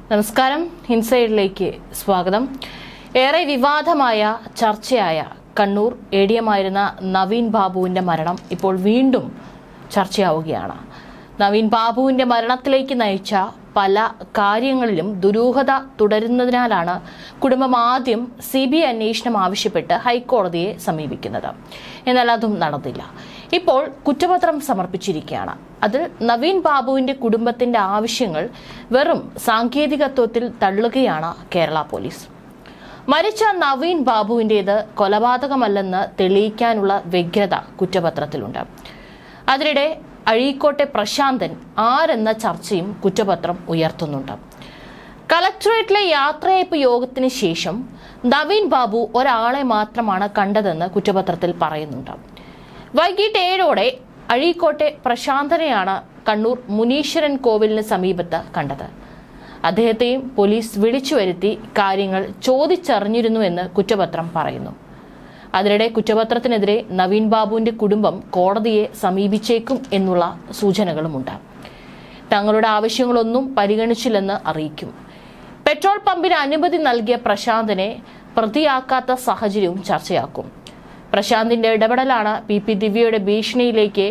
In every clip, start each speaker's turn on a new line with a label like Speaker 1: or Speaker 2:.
Speaker 1: നമസ്കാരം. ഇൻസൈഡിലേക്ക് സ്വാഗതം. ഏറെ വിവാദമായ ചർച്ചയായ കണ്ണൂർ ADM ആയിരുന്ന നവീൻ ബാബുവിന്റെ മരണം ഇപ്പോൾ വീണ്ടും ചർച്ചയാവുകയാണ്. നവീൻ ബാബുവിന്റെ മരണത്തിലേക്ക് നയിച്ച പല കാര്യങ്ങളിലും ദുരൂഹത തുടരുന്നതിനാലാണ് കുടുംബം ആദ്യം CBI അന്വേഷണം ആവശ്യപ്പെട്ട് ഹൈക്കോടതിയെ സമീപിക്കുന്നത്. എന്നാൽ അതും നടന്നില്ല. ഇപ്പോൾ കുറ്റപത്രം സമർപ്പിച്ചിരിക്കുകയാണ്. അതിൽ നവീൻ ബാബുവിന്റെ കുടുംബത്തിന്റെ ആവശ്യങ്ങൾ വെറും സാങ്കേതികത്വത്തിൽ തള്ളുകയാണ് കേരള പോലീസ്. മരിച്ച നവീൻ ബാബുവിൻ്റേത് കൊലപാതകമല്ലെന്ന് തെളിയിക്കാനുള്ള വ്യഗ്രത കുറ്റപത്രത്തിലുണ്ട്. അതിനിടെ അഴീക്കോട്ടെ പ്രശാന്തൻ ആരെന്ന ചർച്ചയും കുറ്റപത്രം ഉയർത്തുന്നുണ്ട്. കളക്ടറേറ്റിലെ യാത്രയയപ്പ് യോഗത്തിന് ശേഷം നവീൻ ബാബു ഒരാളെ മാത്രമാണ് കണ്ടതെന്ന് കുറ്റപത്രത്തിൽ പറയുന്നുണ്ട്. വൈകിട്ട് 7ഓടെ അഴീക്കോട്ടെ പ്രശാന്തനെയാണ് കണ്ണൂർ മുനീശ്വരൻ കോവിലിന് സമീപത്ത് കണ്ടത്. അദ്ദേഹത്തെയും പോലീസ് വിളിച്ചു വരുത്തി കാര്യങ്ങൾ ചോദിച്ചറിഞ്ഞിരുന്നുവെന്ന് കുറ്റപത്രം പറയുന്നു. അതിനിടെ കുറ്റപത്രത്തിനെതിരെ നവീൻ ബാബുവിന്റെ കുടുംബം കോടതിയെ സമീപിച്ചേക്കും എന്നുള്ള സൂചനകളുമുണ്ട്. തങ്ങളുടെ ആവശ്യങ്ങളൊന്നും പരിഗണിച്ചില്ലെന്ന് അറിയിക്കും. പെട്രോൾ പമ്പിന് അനുമതി നൽകിയ പ്രശാന്തിനെ പ്രതിയാക്കാത്ത സാഹചര്യവും ചർച്ചയാക്കും. പ്രശാന്തിന്റെ ഇടപെടലാണ് PP ദിവ്യയുടെ ഭീഷണിയിലേക്ക്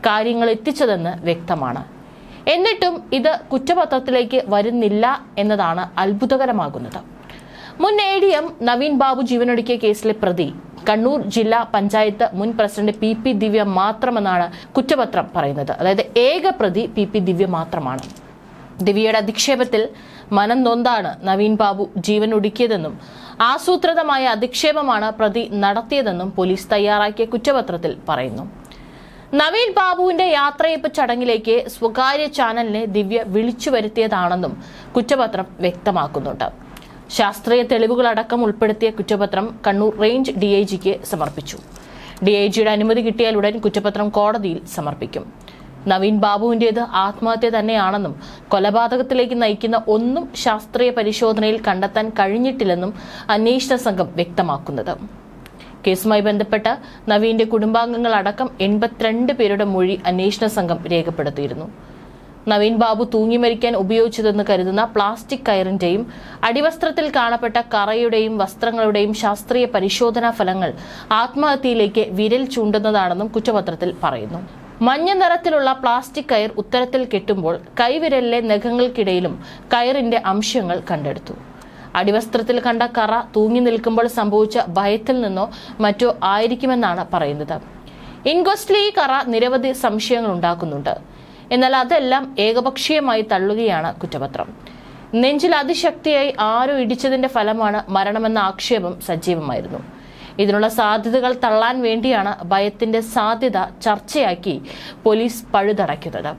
Speaker 1: കാര്യങ്ങൾ എത്തിച്ചതെന്ന് വ്യക്തമാണ്. എന്നിട്ടും ഇത് കുറ്റപത്രത്തിലേക്ക് വരുന്നില്ല എന്നതാണ് അത്ഭുതകരമാകുന്നത്. മുൻ ADM നവീൻ ബാബു ജീവനൊടുക്കിയ കേസിലെ പ്രതി കണ്ണൂർ ജില്ലാ പഞ്ചായത്ത് മുൻ പ്രസിഡന്റ് PP ദിവ്യ മാത്രമെന്നാണ് കുറ്റപത്രം പറയുന്നത്. അതായത് ഏക പ്രതി PP ദിവ്യ മാത്രമാണ്. ദിവ്യയുടെ അധിക്ഷേപത്തിൽ മനം നൊന്താണ് നവീൻ ബാബു ജീവൻ ഒടുക്കിയതെന്നും ആസൂത്രിതമായ അധിക്ഷേപമാണ് പ്രതി നടത്തിയതെന്നും പോലീസ് തയ്യാറാക്കിയ കുറ്റപത്രത്തിൽ പറയുന്നു. നവീൻ ബാബുവിന്റെ യാത്രയയപ്പ് ചടങ്ങിലേക്ക് സ്വകാര്യ ചാനലിനെ ദിവ്യ വിളിച്ചു വരുത്തിയതാണെന്നും കുറ്റപത്രം വ്യക്തമാക്കുന്നുണ്ട്. ശാസ്ത്രീയ തെളിവുകളടക്കം ഉൾപ്പെടുത്തിയ കുറ്റപത്രം കണ്ണൂർ റേഞ്ച് DIGക്ക് സമർപ്പിച്ചു. DIGയുടെ അനുമതി കിട്ടിയാൽ ഉടൻ കുറ്റപത്രം കോടതിയിൽ സമർപ്പിക്കും. നവീൻ ബാബുവിന്റേത് ആത്മഹത്യ തന്നെയാണെന്നും കൊലപാതകത്തിലേക്ക് നയിക്കുന്ന ഒന്നും ശാസ്ത്രീയ പരിശോധനയിൽ കണ്ടെത്താൻ കഴിഞ്ഞിട്ടില്ലെന്നും അന്വേഷണ സംഘം വ്യക്തമാക്കുന്നത്. കേസുമായി ബന്ധപ്പെട്ട് നവീന്റെ കുടുംബാംഗങ്ങൾ അടക്കം 82 പേരുടെ മൊഴി അന്വേഷണ സംഘം രേഖപ്പെടുത്തിയിരുന്നു. നവീൻ ബാബു തൂങ്ങി മരിക്കാൻ ഉപയോഗിച്ചതെന്ന് കരുതുന്ന പ്ലാസ്റ്റിക് കയറിന്റെയും അടിവസ്ത്രത്തിൽ കാണപ്പെട്ട കറയുടെയും വസ്ത്രങ്ങളുടെയും ശാസ്ത്രീയ പരിശോധനാ ഫലങ്ങൾ ആത്മഹത്യയിലേക്ക് വിരൽ ചൂണ്ടുന്നതാണെന്നും കുറ്റപത്രത്തിൽ പറയുന്നു. മഞ്ഞ നിറത്തിലുള്ള പ്ലാസ്റ്റിക് കയർ ഉത്തരത്തിൽ കെട്ടുമ്പോൾ കൈവിരലിലെ നഖങ്ങൾക്കിടയിലും കയറിന്റെ അംശങ്ങൾ കണ്ടെടുത്തു. അടിവസ്ത്രത്തിൽ കണ്ട കറ തൂങ്ങി നിൽക്കുമ്പോൾ സംഭവിച്ച ഭയത്തിൽ നിന്നോ മറ്റോ ആയിരിക്കുമെന്നാണ് പറയുന്നത്. ഇൻക്വസ്റ്റിൽ ഈ കറ നിരവധി സംശയങ്ങൾ ഉണ്ടാക്കുന്നുണ്ട്. എന്നാൽ അതെല്ലാം ഏകപക്ഷീയമായി തള്ളുകയാണ് കുറ്റപത്രം. നെഞ്ചിൽ അതിശക്തിയായി ആരോ ഇടിച്ചതിന്റെ ഫലമാണ് മരണമെന്ന ആക്ഷേപം സജീവമായിരുന്നു. ഇതിനുള്ള സാധ്യതകൾ തള്ളാൻ വേണ്ടിയാണ് ഭയത്തിന്റെ സാധ്യത ചർച്ചയാക്കി പോലീസ് പഴുതടയ്ക്കുന്നത്.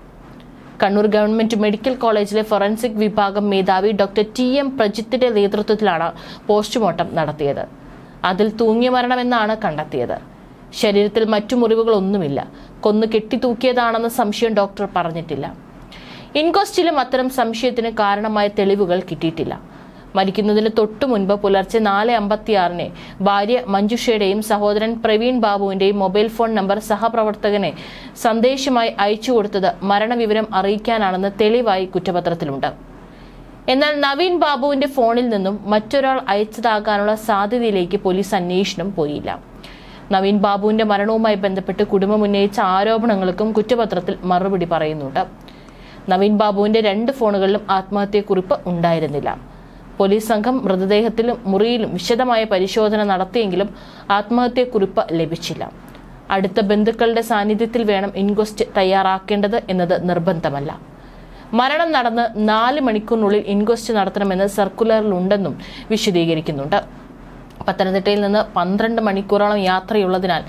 Speaker 1: കണ്ണൂർ ഗവൺമെന്റ് മെഡിക്കൽ കോളേജിലെ ഫോറൻസിക് വിഭാഗം മേധാവി ഡോക്ടർ TM പ്രജിത്തിന്റെ നേതൃത്വത്തിലാണ് പോസ്റ്റ്മോർട്ടം നടത്തിയത്. അതിൽ തൂങ്ങിയ മരണമെന്നാണ് കണ്ടെത്തിയത്. ശരീരത്തിൽ മറ്റു മുറിവുകളൊന്നുമില്ല. കൊന്നു കെട്ടിത്തൂക്കിയതാണെന്ന സംശയം ഡോക്ടർ പറഞ്ഞിട്ടില്ല. ഇൻക്വസ്റ്റിലും അത്തരം സംശയത്തിന് കാരണമായ തെളിവുകൾ കിട്ടിയിട്ടില്ല. മരിക്കുന്നതിന് തൊട്ടു മുൻപ് പുലർച്ചെ 4:56 ഭാര്യ മഞ്ജുഷയുടെയും സഹോദരൻ പ്രവീൺ ബാബുവിന്റെയും മൊബൈൽ ഫോൺ നമ്പർ സഹപ്രവർത്തകനെ സന്ദേശമായി അയച്ചു കൊടുത്തത് മരണവിവരം അറിയിക്കാനാണെന്ന് തെളിവായി കുറ്റപത്രത്തിലുണ്ട്. എന്നാൽ നവീൻ ബാബുവിന്റെ ഫോണിൽ നിന്നും മറ്റൊരാൾ അയച്ചതാകാനുള്ള സാധ്യതയിലേക്ക് പോലീസ് അന്വേഷണം പോയില്ല. നവീൻ ബാബുവിന്റെ മരണവുമായി ബന്ധപ്പെട്ട് കുടുംബം ഉന്നയിച്ച ആരോപണങ്ങൾക്കും കുറ്റപത്രത്തിൽ മറുപടി പറയുന്നുണ്ട്. നവീൻ ബാബുവിന്റെ 2 ഫോണുകളിലും ആത്മഹത്യക്കുറിപ്പ് ഉണ്ടായിരുന്നില്ല. പോലീസ് സംഘം മൃതദേഹത്തിലും മുറിയിലും വിശദമായ പരിശോധന നടത്തിയെങ്കിലും ആത്മഹത്യക്കുറിപ്പ് ലഭിച്ചില്ല. അടുത്ത ബന്ധുക്കളുടെ സാന്നിധ്യത്തിൽ വേണം ഇൻക്വസ്റ്റ് തയ്യാറാക്കേണ്ടത് എന്നത് നിർബന്ധമല്ല. മരണം നടന്ന് 4 മണിക്കൂറിനുള്ളിൽ ഇൻക്വസ്റ്റ് നടത്തണമെന്ന് സർക്കുലറിലുണ്ടെന്നും വിശദീകരിക്കുന്നുണ്ട്. പത്തനംതിട്ടയിൽ നിന്ന് 12 മണിക്കൂറോളം യാത്രയുള്ളതിനാൽ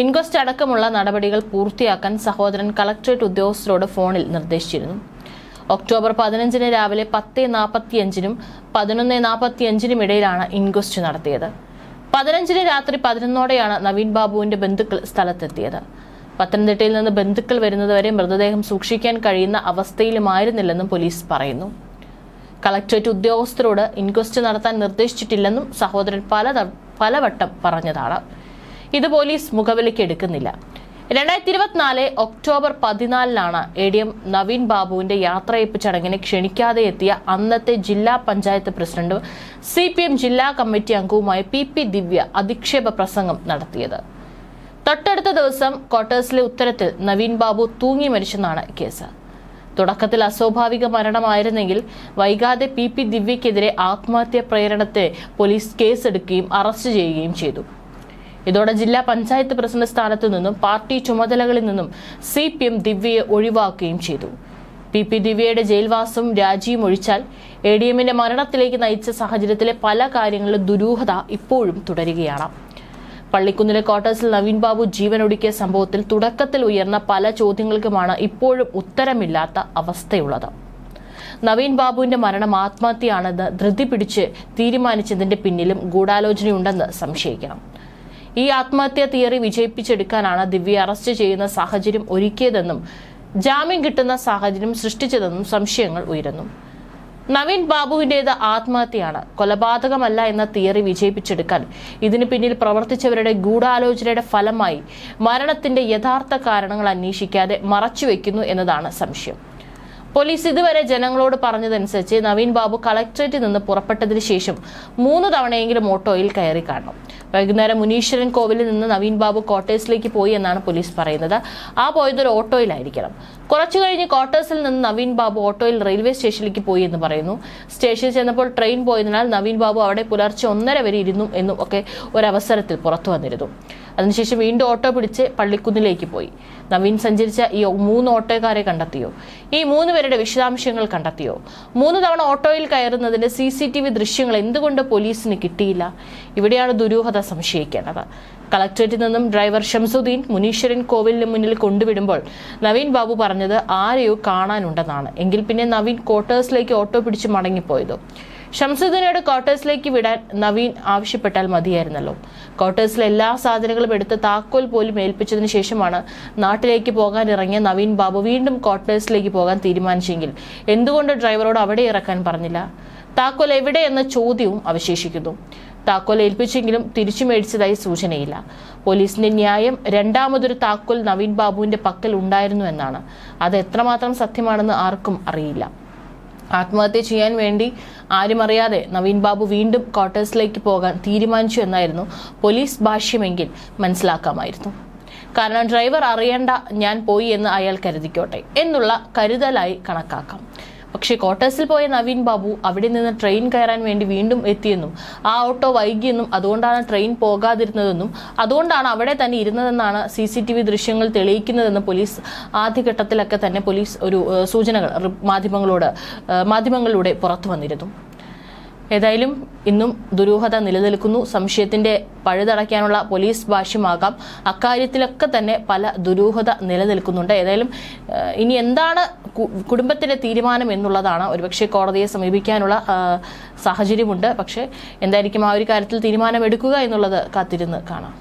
Speaker 1: ഇൻക്വസ്റ്റ് അടക്കമുള്ള നടപടികൾ പൂർത്തിയാക്കാൻ സഹോദരൻ കളക്ടറേറ്റ് ഉദ്യോഗസ്ഥരോട് ഫോണിൽ നിർദ്ദേശിച്ചിരുന്നു. ഒക്ടോബർ 15 രാവിലെ 10:45 11:45 ഇടയിലാണ് ഇൻക്വസ്റ്റ് നടത്തിയത്. 15 രാത്രി 11ഓടെയാണ് നവീൻ ബാബുവിന്റെ ബന്ധുക്കൾ സ്ഥലത്തെത്തിയത്. പത്തനംതിട്ടയിൽ നിന്ന് ബന്ധുക്കൾ വരുന്നതുവരെ മൃതദേഹം സൂക്ഷിക്കാൻ കഴിയുന്ന അവസ്ഥയിലുമായിരുന്നില്ലെന്നും പോലീസ് പറയുന്നു. കളക്ടറേറ്റ് ഉദ്യോഗസ്ഥരോട് ഇൻക്വസ്റ്റ് നടത്താൻ നിർദ്ദേശിച്ചിട്ടില്ലെന്നും സഹോദരൻ പലവട്ടം പറഞ്ഞതാണ്. ഇത് പോലീസ് മുഖവിലയ്ക്ക് എടുക്കുന്നില്ല. 2024 ഒക്ടോബർ 14 ADM നവീൻ ബാബുവിന്റെ യാത്രയയപ്പ് ചടങ്ങിന് ക്ഷണിക്കാതെ എത്തിയ അന്നത്തെ ജില്ലാ പഞ്ചായത്ത് പ്രസിഡന്റും CPM ജില്ലാ കമ്മിറ്റി അംഗവുമായ PP ദിവ്യ അധിക്ഷേപ പ്രസംഗം നടത്തിയത്. തൊട്ടടുത്ത ദിവസം ക്വാർട്ടേഴ്സിലെ ഉത്തരത്തിൽ നവീൻ ബാബു തൂങ്ങി മരിച്ചെന്നാണ് കേസ്. തുടക്കത്തിൽ അസ്വാഭാവിക മരണമായിരുന്നെങ്കിൽ വൈകാതെ PP ദിവ്യക്കെതിരെ ആത്മഹത്യാ പ്രേരണത്തെ പോലീസ് കേസെടുക്കുകയും അറസ്റ്റ് ചെയ്യുകയും ചെയ്തു. ഇതോടെ ജില്ലാ പഞ്ചായത്ത് പ്രസിഡന്റ് സ്ഥാനത്തു നിന്നും പാർട്ടി ചുമതലകളിൽ നിന്നും CPM ദിവ്യയെ ഒഴിവാക്കുകയും ചെയ്തു. PP ദിവ്യയുടെ ജയിൽവാസവും രാജിയും ഒഴിച്ചാൽ ADMന്റെ മരണത്തിലേക്ക് നയിച്ച സാഹചര്യത്തിലെ പല കാര്യങ്ങളിലും ദുരൂഹത ഇപ്പോഴും തുടരുകയാണ്. പള്ളിക്കുന്നിലെ ക്വാർട്ടേഴ്സിൽ നവീൻ ബാബു ജീവനൊടുക്കിയ സംഭവത്തിൽ തുടക്കത്തിൽ ഉയർന്ന പല ചോദ്യങ്ങൾക്കുമാണ് ഇപ്പോഴും ഉത്തരമില്ലാത്ത അവസ്ഥയുള്ളത്. നവീൻ ബാബുവിന്റെ മരണം ആത്മഹത്യയാണെന്ന് ധൃതി പിടിച്ച് തീരുമാനിച്ചതിന്റെ പിന്നിലും ഗൂഢാലോചനയുണ്ടെന്ന് സംശയിക്കണം. ഈ ആത്മഹത്യാ തിയറി വിജയിപ്പിച്ചെടുക്കാനാണ് ദിവ്യയെ അറസ്റ്റ് ചെയ്യുന്ന സാഹചര്യം ഒരുക്കിയതെന്നും ജാമ്യം കിട്ടുന്ന സാഹചര്യം സൃഷ്ടിച്ചതെന്നും സംശയങ്ങൾ ഉയരുന്നു. നവീൻ ബാബുവിന്റേത് ആത്മഹത്യയാണ്, കൊലപാതകമല്ല എന്ന തിയറി വിജയിപ്പിച്ചെടുക്കാൻ ഇതിനു പിന്നിൽ പ്രവർത്തിച്ചവരുടെ ഗൂഢാലോചനയുടെ ഫലമായി മരണത്തിന്റെ യഥാർത്ഥ കാരണങ്ങൾ അന്വേഷിക്കാതെ മറച്ചുവെക്കുന്നു എന്നതാണ് സംശയം. പോലീസ് ഇതുവരെ ജനങ്ങളോട് പറഞ്ഞതനുസരിച്ച് നവീൻ ബാബു കളക്ടറേറ്റിൽ നിന്ന് പുറപ്പെട്ടതിന് ശേഷം 3 തവണയെങ്കിലും ഓട്ടോയിൽ കയറി കാണണം. വൈകുന്നേരം മുനീശ്വരൻ കോവിലിൽ നിന്ന് നവീൻ ബാബു ക്വാർട്ടേഴ്സിലേക്ക് പോയി എന്നാണ് പോലീസ് പറയുന്നത്. ആ പോയത് ഒരു ഓട്ടോയിലായിരിക്കണം. കുറച്ചു കഴിഞ്ഞ് ക്വാർട്ടേഴ്സിൽ നിന്ന് നവീൻ ബാബു ഓട്ടോയിൽ റെയിൽവേ സ്റ്റേഷനിലേക്ക് പോയി എന്ന് പറയുന്നു. സ്റ്റേഷനിൽ ചെന്നപ്പോൾ ട്രെയിൻ പോയതിനാൽ നവീൻ ബാബു അവിടെ പുലർച്ചെ 1:30 വരെ ഇരുന്നു എന്നും ഒക്കെ ഒരവസരത്തിൽ പുറത്തു വന്നിരുന്നു. അതിനുശേഷം വീണ്ടും ഓട്ടോ പിടിച്ച് പള്ളിക്കുന്നിലേക്ക് പോയി. നവീൻ സഞ്ചരിച്ച ഈ 3 ഓട്ടോക്കാരെ കണ്ടെത്തിയോ? ഈ 3 പേരുടെ വിശദാംശങ്ങൾ കണ്ടെത്തിയോ? 3 തവണ ഓട്ടോയിൽ കയറുന്നതിന്റെ CCTV ദൃശ്യങ്ങൾ എന്തുകൊണ്ട് പോലീസിന് കിട്ടിയില്ല? ഇവിടെയാണ് ദുരൂഹത സംശയിക്കേണ്ടത്. കളക്ടറേറ്റിൽ നിന്നും ഡ്രൈവർ ഷംസുദ്ദീൻ മുനീശ്വരൻ കോവിലിന് മുന്നിൽ കൊണ്ടുവിടുമ്പോൾ നവീൻ ബാബു പറഞ്ഞത് ആരെയോ കാണാനുണ്ടെന്നാണ്. എങ്കിൽ പിന്നെ നവീൻ ക്വാർട്ടേഴ്സിലേക്ക് ഓട്ടോ പിടിച്ച് മടങ്ങിപ്പോയതോ? ഷംസുദ്ദീനോട് ക്വാർട്ടേഴ്സിലേക്ക് വിടാൻ നവീൻ ആവശ്യപ്പെട്ടാൽ മതിയായിരുന്നല്ലോ. ക്വാർട്ടേഴ്സിലെ എല്ലാ സാധനങ്ങളും എടുത്ത് താക്കോൽ പോലും ഏൽപ്പിച്ചതിന് ശേഷമാണ് നാട്ടിലേക്ക് പോകാൻ ഇറങ്ങിയ നവീൻ ബാബു വീണ്ടും ക്വാർട്ടേഴ്സിലേക്ക് പോകാൻ തീരുമാനിച്ചെങ്കിൽ എന്തുകൊണ്ട് ഡ്രൈവറോട് അവിടെ ഇറക്കാൻ പറഞ്ഞില്ല? താക്കോൽ എവിടെ എന്ന ചോദ്യവും അവശേഷിക്കുന്നു. താക്കോൽ ഏൽപ്പിച്ചെങ്കിലും തിരിച്ചു മേടിച്ചതായി സൂചനയില്ല. പോലീസിന്റെ ന്യായം രണ്ടാമതൊരു താക്കോൽ നവീൻ ബാബുവിന്റെ പക്കൽ ഉണ്ടായിരുന്നു എന്നാണ്. അത് എത്രമാത്രം സത്യമാണെന്ന് ആർക്കും അറിയില്ല. ആത്മഹത്യ ചെയ്യാൻ വേണ്ടി ആരും അറിയാതെ നവീൻ ബാബു വീണ്ടും ക്വാർട്ടേഴ്സിലേക്ക് പോകാൻ തീരുമാനിച്ചു എന്നായിരുന്നു പോലീസ് ഭാഷ്യമെങ്കിൽ മനസ്സിലാക്കാമായിരുന്നു. കാരണം ഡ്രൈവർ അറിയേണ്ട ഞാൻ പോയി എന്ന് അയാൾ കരുതിക്കോട്ടെ എന്നുള്ള കരുതലായി കണക്കാക്കാം. പക്ഷേ ക്വാർട്ടേഴ്സിൽ പോയ നവീൻ ബാബു അവിടെ നിന്ന് ട്രെയിൻ കയറാൻ വേണ്ടി വീണ്ടും എത്തിയെന്നും ആ ഓട്ടോ വൈകിയെന്നും അതുകൊണ്ടാണ് ട്രെയിൻ പോകാതിരുന്നതെന്നും അതുകൊണ്ടാണ് അവിടെ തന്നെ ഇരുന്നതെന്നാണ് CCTV ദൃശ്യങ്ങൾ തെളിയിക്കുന്നതെന്ന് പോലീസ് ആദ്യഘട്ടത്തിലൊക്കെ തന്നെ പോലീസ് ഒരു സൂചനകൾ മാധ്യമങ്ങളിലൂടെ പുറത്തു വന്നിരുന്നു. ഏതായാലും ഇന്നും ദുരൂഹത നിലനിൽക്കുന്നു. സംശയത്തിന്റെ പഴുതടയ്ക്കാനുള്ള പോലീസ് ഭാഷ്യമാകാം. അക്കാര്യത്തിലൊക്കെ തന്നെ പല ദുരൂഹത നിലനിൽക്കുന്നുണ്ട്. ഏതായാലും ഇനി എന്താണ് കുടുംബത്തിന്റെ തീരുമാനം എന്നുള്ളതാണ്. ഒരുപക്ഷെ കോടതിയെ സമീപിക്കാനുള്ള സാഹചര്യമുണ്ട്. പക്ഷെ എന്തായിരിക്കും ആ ഒരു കാര്യത്തിൽ തീരുമാനം എടുക്കുക എന്നുള്ളത് കാത്തിരുന്ന് കാണാം.